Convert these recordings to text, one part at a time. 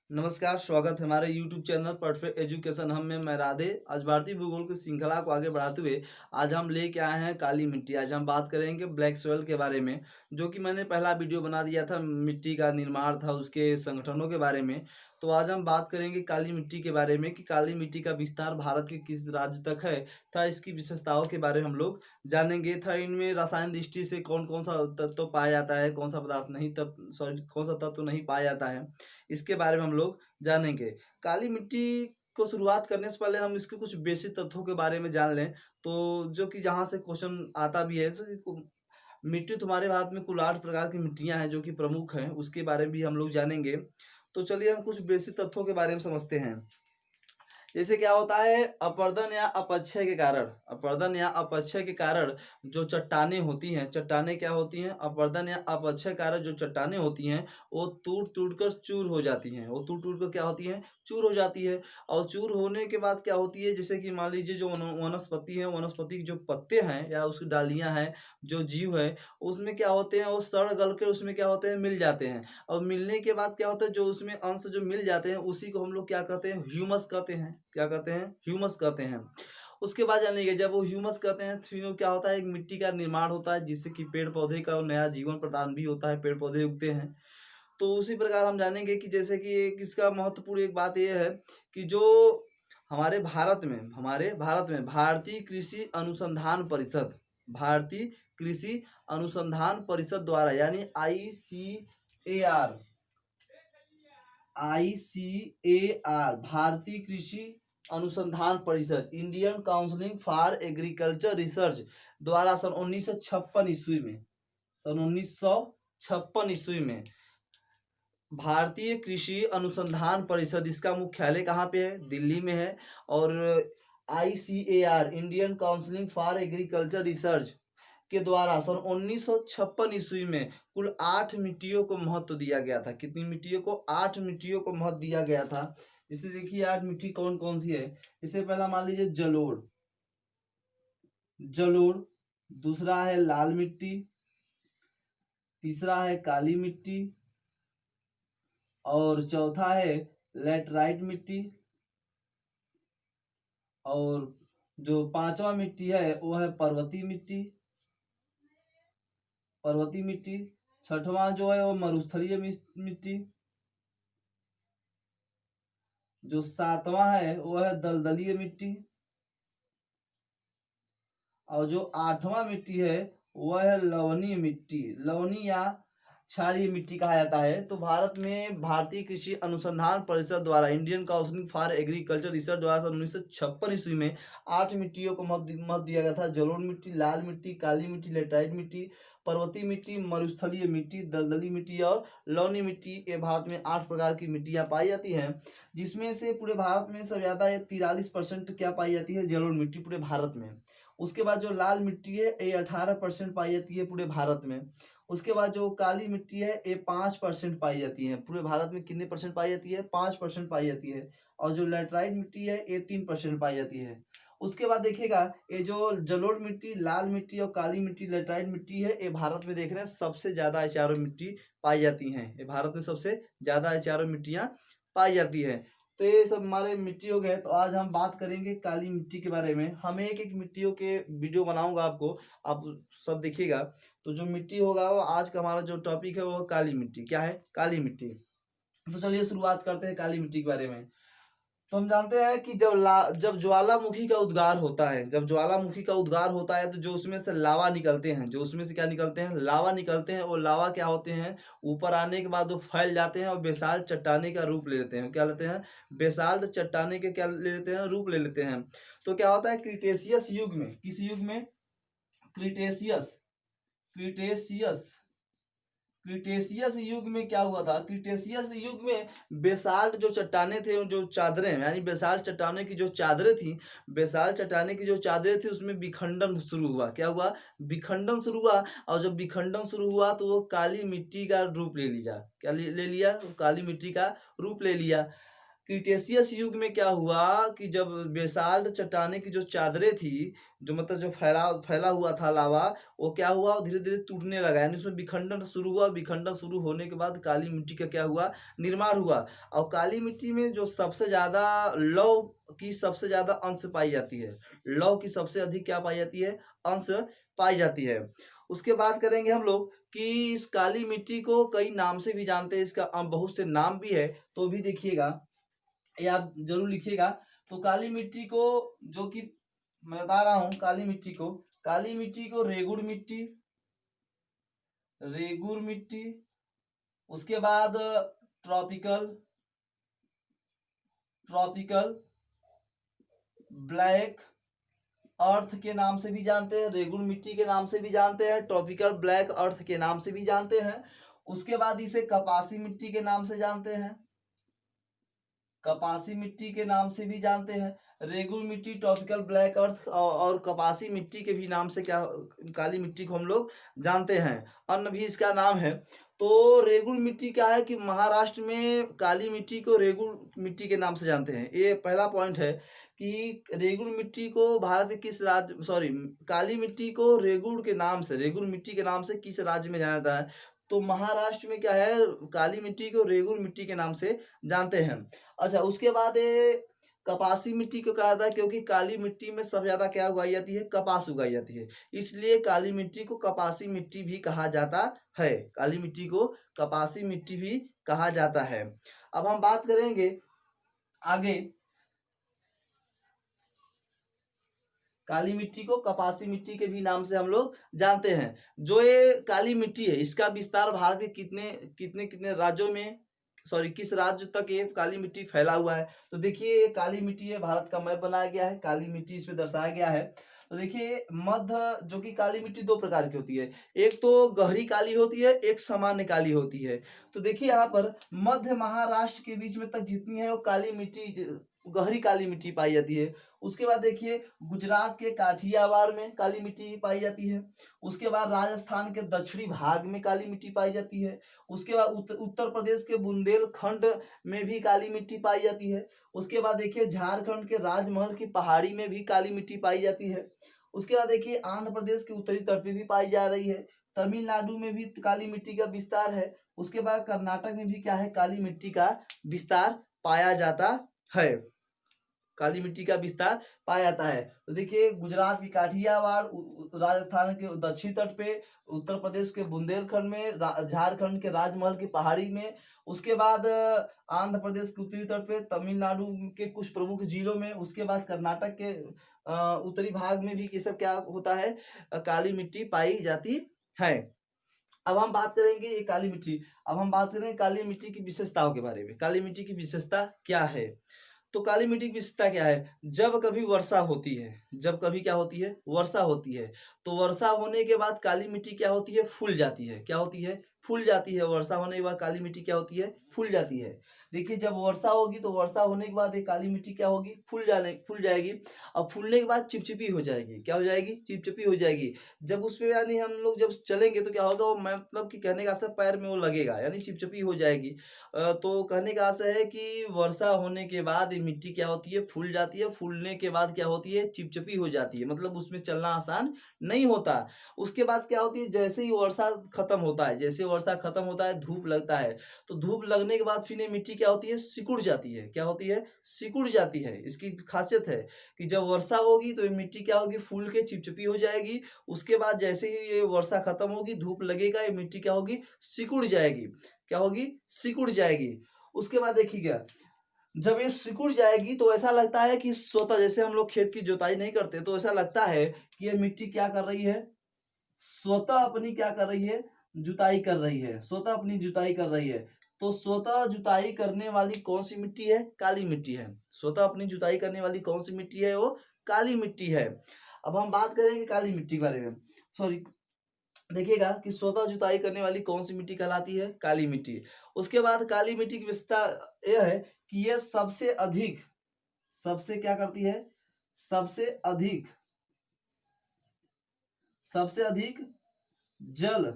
नमस्कार, स्वागत है हमारे यूट्यूब चैनल परफेक्ट एजुकेशन हम में मैं राधे। आज भारतीय भूगोल की श्रृंखला को आगे बढ़ाते हुए आज हम लेके आए हैं काली मिट्टी। आज हम बात करेंगे ब्लैक सॉइल के बारे में, जो कि मैंने पहला वीडियो बना दिया था, मिट्टी का निर्माण था, उसके संगठनों के बारे में। तो आज हम बात करेंगे काली मिट्टी के बारे में कि काली मिट्टी का विस्तार भारत के किस राज्य तक है, था इसकी विशेषताओं के बारे में हम लोग जानेंगे। था इनमें रसायन दृष्टि से कौन-कौन सा तत्व पाया जाता है, कौन सा पदार्थ नहीं तत्व सॉरी कौन सा तत्व नहीं पाया जाता है, इसके बारे में हम लोग जानेंगे। काली मिट्टी को शुरुआत करने से पहले हम इसके कुछ बेसिक तथ्यों के बारे में जान लें, तो जो कि जहाँ से क्वेश्चन आता भी है। जैसे कि मिट्टी तुम्हारे भारत में कुल 8 प्रकार की मिट्टियाँ हैं जो कि प्रमुख हैं, उसके बारे में भी हम लोग जानेंगे। तो चलिए हम कुछ बेसिक तथ्यों के बारे में समझते हैं। जैसे क्या होता है, अपरदन या अपक्षय के कारण जो चट्टानें होती हैं, चट्टानें क्या होती हैं, अपरदन या अपक्षय कारण जो चट्टानें होती हैं वो टूट-टूट कर चूर हो जाती हैं। वो टूट-टूट कर क्या होती हैं, चूर हो जाती है। और चूर होने के बाद क्या होती है, जैसे कि मान लीजिए जो वनस्पति है, वनस्पति के जो पत्ते हैं या उसकी डालियाँ हैं, जो जीव है, उसमें क्या होते हैं, वो सड़ गल के उसमें क्या होते हैं, मिल जाते हैं। और मिलने के बाद क्या होता है, जो उसमें अंश जो मिल जाते हैं उसी को हम लोग क्या कहते हैं, ह्यूमस कहते हैं। क्या कहते हैं, ह्यूमस कहते हैं। उसके बाद जानिए जब वो ह्यूमस कहते हैं फिर वो क्या होता है, एक मिट्टी का निर्माण होता है जिससे कि पेड़ पौधे का नया जीवन प्रदान भी होता है, पेड़ पौधे उगते हैं। तो उसी प्रकार हम जानेंगे कि जैसे कि एक इसका महत्वपूर्ण एक बात ये है कि जो हमारे भारत में भारतीय कृषि अनुसंधान परिषद, भारतीय कृषि अनुसंधान परिषद द्वारा यानी आईसीएआर भारतीय कृषि अनुसंधान परिषद, Indian counselling for agriculture research द्वारा सन 1956 ईस्वी में भारतीय कृषि अनुसंधान परिषद, इसका मुख्यालय कहाँ पे है, दिल्ली में है। और ICAR Indian counselling for agriculture research के द्वारा सन 1956 ईस्वी में कुल 8 मिट्टियों को महत्व दिया गया था। कितनी मिट्टियों को, 8 मिट्टियों को महत्व दिया गया था। जैसे देखिए 8 मिट्टी कौन कौन सी है। इससे पहला मान लीजिए जलोढ़, जलोढ़। दूसरा है लाल मिट्टी। तीसरा है काली मिट्टी। और चौथा है लेटराइट मिट्टी। और जो पांचवा मिट्टी है वो है पर्वतीय मिट्टी, पर्वतीय मिट्टी। छठवां जो है वो मरुस्थलीय मिट्टी। जो सातवां है वो है दलदलीय मिट्टी। और जो आठवां मिट्टी है वह है लवणीय मिट्टी, लवणीय या क्षारीय मिट्टी कहा जाता है। तो भारत में भारतीय कृषि अनुसंधान परिषद द्वारा Indian counselling for agriculture research द्वारा सन 1956 ईस्वी में 8 मिट्टियों को मत दिया गया था। जलोढ़ मिट्टी, लाल मिट्टी, काली मिट्टी, लेटराइट मिट्टी, पर्वतीय मिट्टी, मरुस्थलीय मिट्टी, दलदली मिट्टी और लवणीय मिट्टी। ये भारत में 8 प्रकार की मिट्टियां पाई जाती हैं, जिसमें से पूरे भारत में सबसे ज्यादा 43% क्या पाई जाती है, जलोढ़ मिट्टी पूरे भारत में। उसके बाद जो लाल मिट्टी है ये 18% पाई जाती है पूरे भारत में। उसके बाद जो काली मिट्टी है ये 5% पाई जाती है पूरे भारत में। कितने परसेंट पाई जाती है, 5% पाई जाती है। और जो लेटराइट मिट्टी है ये 3% पाई जाती है। उसके बाद देखिएगा ये जो जलोढ़ मिट्टी, लाल मिट्टी और काली मिट्टी, लेटराइट मिट्टी है, ये भारत में देख रहे हैं सबसे ज्यादा ये चारों मिट्टी पाई जाती हैं। ये भारत में सबसे ज्यादा ये चारों मिट्टियां पाई जाती है। तो ये सब हमारे मिट्टी हो गए। तो आज हम बात करेंगे काली मिट्टी के बारे में। हम एक एक मिट्टियों के वीडियो बनाऊंगा आपको, आप सब देखिएगा। तो जो मिट्टी होगा वो आज का हमारा जो टॉपिक है वो काली मिट्टी। क्या है, काली मिट्टी। तो चलिए शुरुआत करते हैं काली मिट्टी के बारे में। तो हम जानते हैं कि जब ज्वालामुखी का उद्गार होता है, जब ज्वालामुखी का उद्गार होता है तो जो उसमें से लावा निकलते हैं, जो उसमें से क्या निकलते हैं, लावा निकलते हैं। वो लावा क्या होते हैं, ऊपर आने के बाद वो फैल जाते हैं और बेसाल्ट चट्टाने का रूप ले लेते हैं। क्या लेते हैं, बेसाल्ट चट्टाने के क्या ले लेते हैं, रूप ले लेते हैं। तो क्या होता है, क्रिटेशियस युग में, किस युग में, क्रिटेशियस, क्रिटेशियस क्रिटेशियस युग में क्या हुआ था, क्रिटेशियस युग में बेसाल्ट जो चट्टाने थे, जो चादरें यानी बेसाल्ट चट्टाने की जो चादरें थी, बेसाल्ट चट्टाने की जो चादरें थी उसमें विखंडन शुरू हुआ। क्या हुआ, विखंडन शुरू हुआ। और जब विखंडन शुरू हुआ तो वो काली मिट्टी का रूप ले लिया। क्या ले लिया, काली मिट्टी का रूप ले लिया। क्रिटेशियस युग में क्या हुआ कि जब बेसाल्ट चट्टाने की जो चादरें थी, जो मतलब जो फैला हुआ था लावा, वो क्या हुआ, वो धीरे धीरे टूटने लगा, यानी उसमें विखंडन शुरू हुआ। विखंडन शुरू होने के बाद काली मिट्टी का क्या हुआ, निर्माण हुआ। और काली मिट्टी में जो सबसे ज्यादा लौह की सबसे ज्यादा अंश पाई जाती है, लौह की सबसे अधिक क्या पाई जाती है, अंश पाई जाती है। उसके बाद करेंगे हम लोग कि इस काली मिट्टी को कई नाम से भी जानते हैं, इसका बहुत से नाम भी है, तो भी देखिएगा, ये आप जरूर लिखिएगा। तो काली मिट्टी को, जो कि मैं बता रहा हूं, काली मिट्टी को रेगुड़ मिट्टी, रेगुर मिट्टी, उसके बाद ट्रॉपिकल, ट्रॉपिकल ब्लैक अर्थ के नाम से भी जानते हैं, रेगुड़ मिट्टी के नाम से भी जानते हैं, ट्रॉपिकल ब्लैक अर्थ के नाम से भी जानते हैं। उसके बाद इसे कपासी मिट्टी के नाम से जानते हैं, कपासी मिट्टी के नाम से भी जानते हैं। रेगुर मिट्टी, ट्रॉपिकल ब्लैक अर्थ और कपासी मिट्टी के भी नाम से क्या, काली मिट्टी को हम लोग जानते हैं। अन्य भी इसका नाम है। तो रेगुर मिट्टी क्या है कि महाराष्ट्र में काली मिट्टी को रेगुर मिट्टी के नाम से जानते हैं। ये पहला पॉइंट है कि रेगुर मिट्टी को भारत के किस राज्य, सॉरी, काली मिट्टी को रेगुर के नाम से, रेगुर मिट्टी के नाम से किस राज्य में जाना जाता है, तो महाराष्ट्र में क्या है, काली मिट्टी को रेगुर मिट्टी के नाम से जानते हैं। अच्छा, उसके बाद कपासी मिट्टी को कहा जाता है क्योंकि काली मिट्टी में सबसे ज्यादा क्या उगाई जाती है, कपास उगाई जाती है, इसलिए काली मिट्टी को कपासी मिट्टी भी कहा जाता है। काली मिट्टी को कपासी मिट्टी भी कहा जाता है। अब हम बात करेंगे आगे, काली मिट्टी को कपासी मिट्टी के भी नाम से हम लोग जानते हैं। जो ये काली मिट्टी है, इसका विस्तार भारत के कितने कितने कितने राज्यों में, सॉरी, किस राज्य तक ये काली मिट्टी फैला हुआ है, तो देखिए ये काली मिट्टी है, भारत का मैप बनाया गया है, काली मिट्टी इसमें दर्शाया गया है। तो देखिए मध्य, जो कि काली मिट्टी दो प्रकार की होती है, एक तो गहरी काली होती है, एक सामान्य काली होती है। तो देखिए यहाँ पर मध्य महाराष्ट्र के बीच में तक जितनी है वो काली मिट्टी, गहरी काली मिट्टी पाई जाती है। उसके बाद देखिए गुजरात के काठियावाड़ में काली मिट्टी पाई जाती है। उसके बाद राजस्थान के दक्षिणी भाग में काली मिट्टी पाई जाती है। उसके बाद उत्तर प्रदेश के बुंदेलखंड में भी काली मिट्टी पाई जाती है। उसके बाद देखिए झारखंड के राजमहल की पहाड़ी में भी काली मिट्टी पाई जाती है। उसके बाद देखिए आंध्र प्रदेश के उत्तरी तट पे भी पाई जा रही है। तमिलनाडु में भी काली मिट्टी का विस्तार है। उसके बाद कर्नाटक में भी क्या है, काली मिट्टी का विस्तार पाया जाता है, काली मिट्टी का विस्तार पाया जाता है। तो देखिए गुजरात की काठियावाड़, राजस्थान के दक्षिण तट पे, उत्तर प्रदेश के बुंदेलखंड में, झारखंड के राजमहल की पहाड़ी में, उसके बाद आंध्र प्रदेश के उत्तरी तट पे, तमिलनाडु के कुछ प्रमुख जिलों में, उसके बाद कर्नाटक के उत्तरी भाग में भी ये सब क्या होता है, काली मिट्टी पाई जाती है। अब हम बात करेंगे ये काली मिट्टी, अब हम बात करेंगे काली मिट्टी की विशेषताओं के बारे में। काली मिट्टी की विशेषता क्या है, तो काली मिट्टी की विशेषता क्या है, जब कभी वर्षा होती है, जब कभी क्या होती है, वर्षा होती है, तो वर्षा होने के बाद काली मिट्टी क्या होती है, फूल जाती है। क्या होती है, फूल जाती है। वर्षा होने के बाद काली मिट्टी क्या होती है, फूल जाती है। देखिए जब वर्षा होगी तो वर्षा होने के बाद ये काली मिट्टी क्या होगी, फूल जाएगी। और फूलने के बाद चिपचिपी हो जाएगी। क्या हो जाएगी, चिपचिपी हो जाएगी। जब उसपे यानी हम लोग जब चलेंगे तो क्या होगा, वो मतलब कि कहने का आशा पैर में वो लगेगा, यानी चिपचिपी हो जाएगी। तो कहने का आशा है कि वर्षा होने के बाद ये मिट्टी क्या होती है, फूल जाती है। फूलने के बाद क्या होती है, चिपचिपी हो जाती है, मतलब उसमें चलना आसान नहीं होता। उसके बाद क्या होती है, जैसे ही वर्षा खत्म होता है, जैसे वर्षा खत्म होता है, धूप लगता है, तो धूप लगने के बाद फिर ये मिट्टी क्या होती है, सिकुड़ जाती है। क्या होती है, सिकुड़ जाती है। इसकी खासियत है कि जब वर्षा होगी तो ये मिट्टी क्या होगी, फूल के चिपचिपी हो जाएगी। उसके बाद जैसे ही ये वर्षा खत्म होगी, धूप लगेगा, ये मिट्टी क्या होगी, सिकुड़ जाएगी। क्या होगी, सिकुड़ जाएगी। उसके बाद देखिएगा, जब ये सिकुड़ जाएगी तो ऐसा लगता है कि स्वतः, जैसे हम लोग खेत की जुताई नहीं करते तो ऐसा लगता है कि ये मिट्टी क्या कर रही है, स्वतः अपनी क्या कर रही है, जुताई कर रही है, स्वतः अपनी जुताई कर रही है। तो स्वतः जुताई करने वाली कौन सी मिट्टी है, काली मिट्टी है। स्वतः अपनी जुताई करने वाली कौन सी मिट्टी है, वो काली मिट्टी है। अब हम बात करेंगे काली मिट्टी के बारे में, सॉरी, देखिएगा कि स्वतः जुताई करने वाली कौन सी मिट्टी कहलाती है, काली मिट्टी। उसके बाद काली मिट्टी की विशेषता यह है कि यह सबसे अधिक, सबसे क्या करती है, सबसे अधिक, सबसे अधिक जल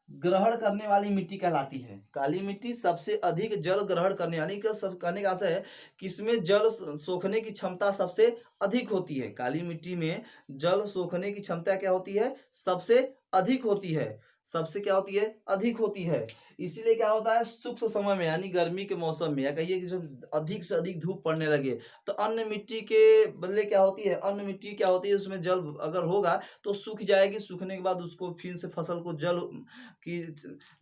ग्रहण करने वाली मिट्टी कहलाती है। काली मिट्टी सबसे अधिक जल ग्रहण करने वाली का सब कहने का आशय है कि इसमें जल सोखने की क्षमता सबसे अधिक होती है। काली मिट्टी में जल सोखने की क्षमता क्या होती है? सबसे अधिक होती है। सबसे क्या होती है? अधिक होती है। इसीलिए क्या होता है, शुष्क समय में यानी गर्मी के मौसम में, या कहिए कि जब अधिक से अधिक धूप पड़ने लगे तो अन्य मिट्टी के बदले क्या होती है, अन्य मिट्टी क्या होती है, उसमें जल अगर होगा तो सूख जाएगी। सूखने के बाद उसको फिर से फसल को जल की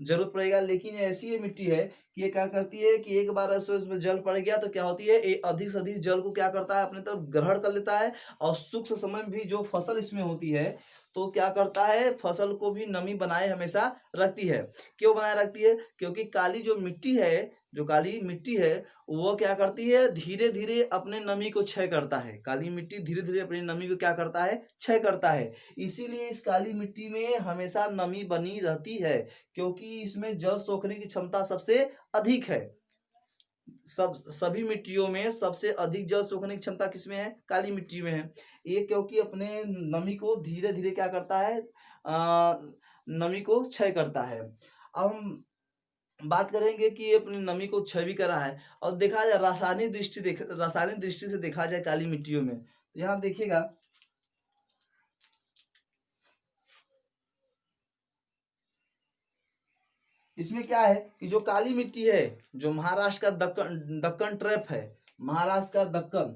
जरूरत पड़ेगा। लेकिन ऐसी ये मिट्टी है कि ये क्या करती है कि एक बार ऐसे उसमें जल पड़ गया तो क्या होती है, ये अधिक से अधिक जल को क्या करता है, अपने तरफ ग्रहण कर लेता है। और शुष्क समय में भी जो फसल इसमें होती है तो क्या करता है, फसल को भी नमी बनाए हमेशा रखती है। क्यों बनाए रखती है? क्योंकि काली जो मिट्टी है, जो काली मिट्टी है, वो क्या करती है, धीरे धीरे अपने नमी को क्षय करता है। काली मिट्टी धीरे धीरे अपनी नमी को क्या करता है, क्षय करता है। इसीलिए इस काली मिट्टी में हमेशा नमी बनी रहती है, क्योंकि इसमें जल सोखने की क्षमता सबसे अधिक है। सभी मिट्टियों में सबसे अधिक जल सोखने की क्षमता किसमें है? काली मिट्टी में है। ये क्योंकि अपने नमी को धीरे धीरे क्या करता है, नमी को क्षय करता है। अब हम बात करेंगे कि ये अपनी नमी को क्षय भी कर रहा है। और देखा जाए रासायनिक दृष्टि से देखा जाए काली मिट्टियों में, तो यहाँ देखिएगा, इसमें क्या है कि जो काली मिट्टी है, जो महाराष्ट्र का दक्कन दक्कन ट्रैप है, महाराष्ट्र का दक्कन,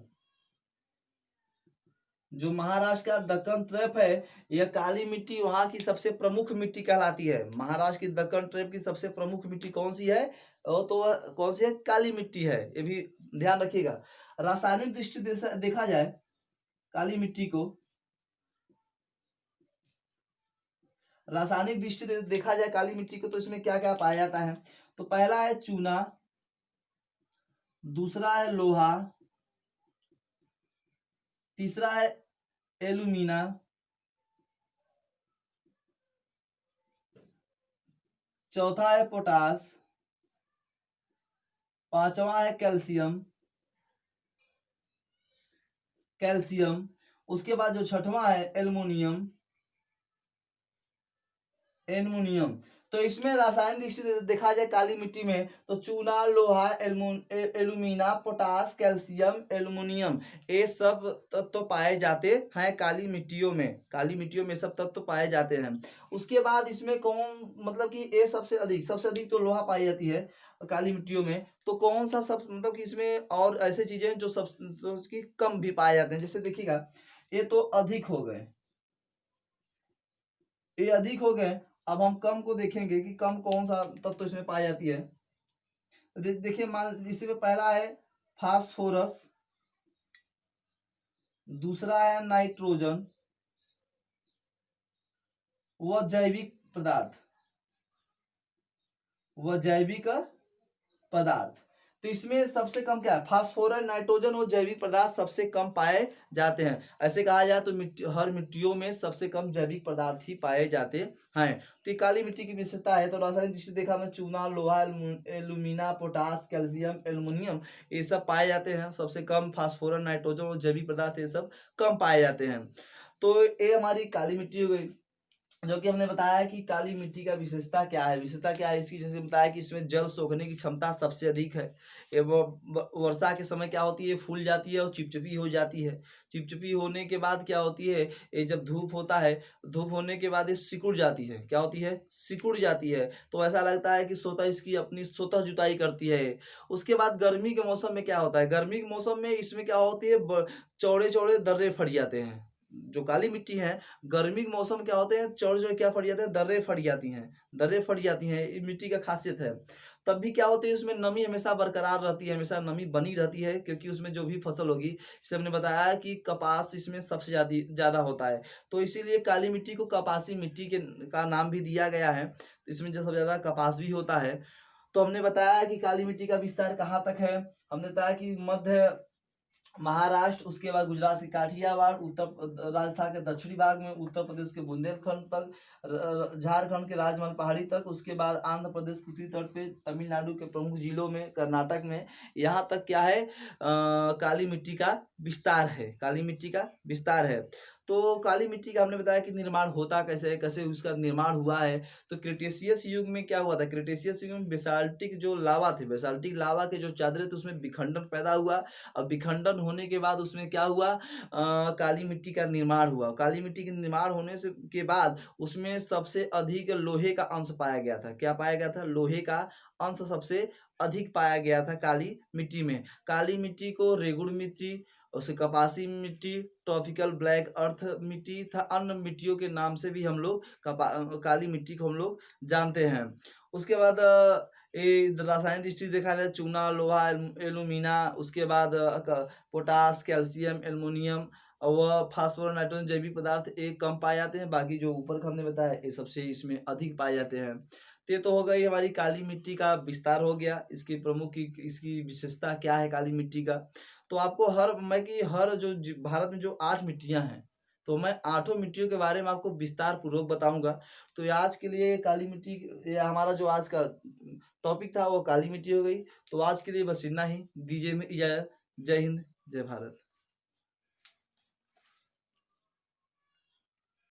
जो महाराष्ट्र का दक्कन ट्रैप है, यह काली मिट्टी वहां की सबसे प्रमुख मिट्टी कहलाती है। महाराष्ट्र की दक्कन ट्रैप की सबसे प्रमुख मिट्टी कौन सी है? वो तो कौन सी है? काली मिट्टी है। ये भी ध्यान रखिएगा। रासायनिक दृष्टि देखा जाए काली मिट्टी को, रासायनिक दृष्टि देखा जाए काली मिट्टी को, तो इसमें क्या क्या पाया जाता है? तो पहला है चूना, दूसरा है लोहा, तीसरा है एल्यूमिना, चौथा है पोटास, पांचवा है कैल्शियम, कैल्शियम। उसके बाद जो छठवां है एल्युमिनियम, एल्युमिनियम। तो इसमें रासायनिक दृष्टि से देखा जाए काली मिट्टी में, तो चूना, लोहा, एल्यूमिना, पोटास, कैल्शियम, एल्युमिनियम, ये सब तत्व पाए जाते हैं काली मिट्टियों में। काली मिट्टियों में सब तत्व पाए जाते हैं। उसके बाद इसमें कौन, मतलब कि ये सबसे अधिक तो लोहा पाई जाती है काली मिट्टियों में। तो कौन सा सब, मतलब कि इसमें और ऐसे चीजें हैं जो की कम भी पाए जाते हैं। जैसे देखिएगा, ये तो अधिक हो गए, ये अधिक हो गए। अब हम कम को देखेंगे कि कम कौन सा तत्व इसमें पाई जाती है। देखिए, मान इसी में पहला है फास्फोरस, दूसरा है नाइट्रोजन, वह जैविक पदार्थ, वह जैविक पदार्थ। तो इसमें सबसे कम क्या है? फास्फोरस, नाइट्रोजन और जैविक पदार्थ सबसे कम पाए जाते हैं। ऐसे कहा जाए तो हर मिट्टियों में सबसे कम जैविक पदार्थ ही पाए जाते हैं। तो ये काली मिट्टी की विशेषता है। तो रासायनिक दृष्टि देखा में चूना, लोहा, एल्यूमिना, पोटास, कैल्शियम, एल्युमिनियम, ये सब पाए जाते हैं। सबसे कम फास्फोरस, नाइट्रोजन और जैविक पदार्थ ये सब कम पाए जाते हैं। तो ये हमारी काली मिट्टी हो गई, जो कि हमने बताया कि काली मिट्टी का विशेषता क्या है। विशेषता क्या है इसकी? जैसे बताया कि इसमें जल सोखने की क्षमता सबसे अधिक है। ये वो वर्षा के समय क्या होती है, फूल जाती है और चिपचिपी हो जाती है। चिपचिपी होने के बाद क्या होती है, ये जब धूप होता है, धूप होने के बाद ये सिकुड़ जाती है। क्या होती है? सिकुड़ जाती है। तो ऐसा लगता है कि स्वतः इसकी अपनी स्वतः जुताई करती है। उसके बाद गर्मी के मौसम में क्या होता है, गर्मी के मौसम में इसमें क्या होती है, चौड़े चौड़े दर्रे फट जाते हैं। जो काली मिट्टी है, गर्मी के मौसम क्या होते हैं, चौड़े चौड़े क्या फट जाते हैं, दर्रे फट जाती हैं। दर्रे फट जाती हैं, ये मिट्टी का खासियत है। तब भी क्या होती है, उसमें नमी हमेशा बरकरार रहती है, हमेशा नमी बनी रहती है, क्योंकि उसमें जो भी फसल होगी, जैसे हमने बताया कि कपास इसमें सबसे ज्यादा होता है। तो इसीलिए काली मिट्टी को कपासी मिट्टी के का नाम भी दिया गया है। तो इसमें जो सबसे ज्यादा कपास भी होता है। तो हमने बताया कि काली मिट्टी का विस्तार कहाँ तक है। हमने बताया कि मध्य महाराष्ट्र, उसके बाद गुजरात के काठियावाड़, उत्तर राजस्थान के दक्षिणी भाग में, उत्तर प्रदेश के बुंदेलखंड तक, झारखंड के राजमहल पहाड़ी तक, उसके बाद आंध्र प्रदेश के उत्तरी तट पे, तमिलनाडु के प्रमुख जिलों में, कर्नाटक में, यहाँ तक क्या है, काली मिट्टी का विस्तार है। काली मिट्टी का विस्तार है। तो काली मिट्टी का हमने बताया कि निर्माण होता कैसे है, कैसे उसका निर्माण हुआ है। तो क्रिटेशियस युग में क्या हुआ था, क्रिटेशियस युग में बेसाल्टिक जो लावा थे, बेसाल्टिक लावा के जो चादरें थे उसमें विखंडन पैदा हुआ। और विखंडन होने के बाद उसमें क्या हुआ, काली मिट्टी का निर्माण हुआ। काली मिट्टी के निर्माण होने से के बाद उसमें सबसे अधिक लोहे का अंश पाया गया था। क्या पाया गया था, लोहे का अंश सबसे अधिक पाया गया था काली मिट्टी में। काली मिट्टी को रेगुड़ मिट्टी, उसे कपासी मिट्टी, ट्रॉपिकल ब्लैक अर्थ मिट्टी था, अन्य मिट्टियों के नाम से भी हम लोग काली मिट्टी को हम लोग जानते हैं। उसके बाद ये रासायनिक दृष्टि से देखा जाए, चूना, लोहा, एल्यूमिना, उसके बाद पोटास, कैल्शियम, एल्युमिनियम और फास्फोरस, नाइट्रोजन जैविक पदार्थ एक कम पाए जाते हैं। बाकी जो ऊपर का हमने बताया ये सबसे इसमें अधिक पाए जाते हैं। तो ये तो हो गई हमारी काली मिट्टी का विस्तार हो गया, इसकी प्रमुख इसकी विशेषता क्या है काली मिट्टी का। तो आपको हर जो भारत में जो 8 मिट्टियाँ हैं, तो मैं 8 मिट्टियों के बारे में आपको विस्तार पूर्वक बताऊँगा। तो ये आज के लिए काली मिट्टी, ये हमारा जो आज का टॉपिक था वो काली मिट्टी हो गई। तो आज के लिए बस इतना ही, दीजिए हमें इजाज़त। जय हिंद, जय भारत।